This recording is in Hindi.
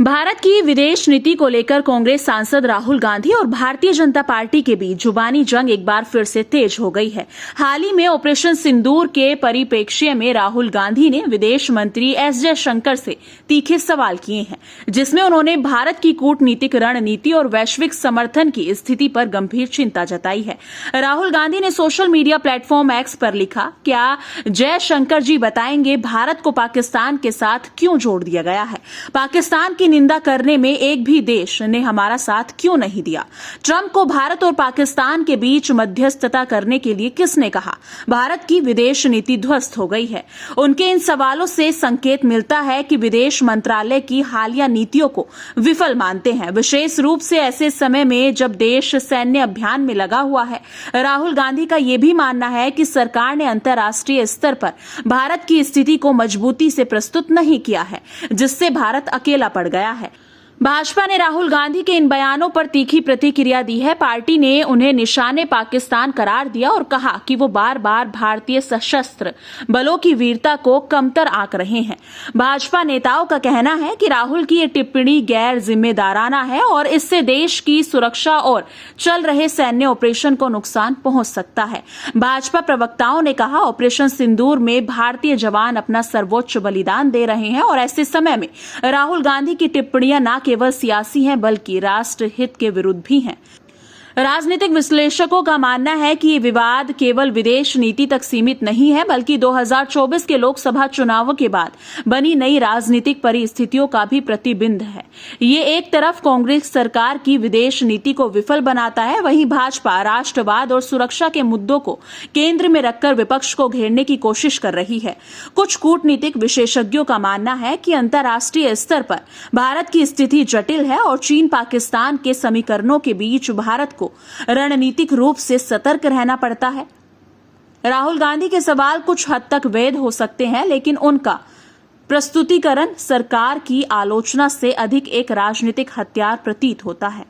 भारत की विदेश नीति को लेकर कांग्रेस सांसद राहुल गांधी और भारतीय जनता पार्टी के बीच जुबानी जंग एक बार फिर से तेज हो गई है। हाल ही में ऑपरेशन सिंदूर के परिप्रेक्ष्य में राहुल गांधी ने विदेश मंत्री एस जयशंकर से तीखे सवाल किए हैं, जिसमें उन्होंने भारत की कूटनीतिक रणनीति और वैश्विक समर्थन की स्थिति पर गंभीर चिंता जताई है। राहुल गांधी ने सोशल मीडिया प्लेटफॉर्म एक्स पर लिखा, क्या जयशंकर जी बताएंगे भारत को पाकिस्तान के साथ क्यों जोड़ दिया गया है? पाकिस्तान की निंदा करने में एक भी देश ने हमारा साथ क्यों नहीं दिया? ट्रंप को भारत और पाकिस्तान के बीच मध्यस्थता करने के लिए किसने कहा? भारत की विदेश नीति ध्वस्त हो गई है। उनके इन सवालों से संकेत मिलता है कि विदेश मंत्रालय की हालिया नीतियों को विफल मानते हैं, विशेष रूप से ऐसे समय में जब देश सैन्य अभियान में लगा हुआ है। राहुल गांधी का यह भी मानना है कि सरकार ने अंतर्राष्ट्रीय स्तर पर भारत की स्थिति को मजबूती से प्रस्तुत नहीं किया है, जिससे भारत अकेला पड़ गया है। भाजपा ने राहुल गांधी के इन बयानों पर तीखी प्रतिक्रिया दी है। पार्टी ने उन्हें निशाने पाकिस्तान करार दिया और कहा कि वो बार बार भारतीय सशस्त्र बलों की वीरता को कमतर आंक रहे हैं। भाजपा नेताओं का कहना है कि राहुल की ये टिप्पणी गैर जिम्मेदाराना है और इससे देश की सुरक्षा और चल रहे सैन्य ऑपरेशन को नुकसान पहुंच सकता है। भाजपा प्रवक्ताओं ने कहा, ऑपरेशन सिंदूर में भारतीय जवान अपना सर्वोच्च बलिदान दे रहे हैं और ऐसे समय में राहुल गांधी की टिप्पणियां न केवल सियासी हैं बल्कि राष्ट्र हित के विरुद्ध भी हैं। राजनीतिक विश्लेषकों का मानना है कि ये विवाद केवल विदेश नीति तक सीमित नहीं है, बल्कि 2024 के लोकसभा चुनावों के बाद बनी नई राजनीतिक परिस्थितियों का भी प्रतिबिंब है। ये एक तरफ कांग्रेस सरकार की विदेश नीति को विफल बनाता है, वहीं भाजपा राष्ट्रवाद और सुरक्षा के मुद्दों को केंद्र में रखकर विपक्ष को घेरने की कोशिश कर रही है। कुछ कूटनीतिक विशेषज्ञों का मानना है कि अंतर्राष्ट्रीय स्तर पर भारत की स्थिति जटिल है और चीन पाकिस्तान के समीकरणों के बीच भारत को रणनीतिक रूप से सतर्क रहना पड़ता है। राहुल गांधी के सवाल कुछ हद तक वैध हो सकते हैं, लेकिन उनका प्रस्तुतिकरण सरकार की आलोचना से अधिक एक राजनीतिक हथियार प्रतीत होता है।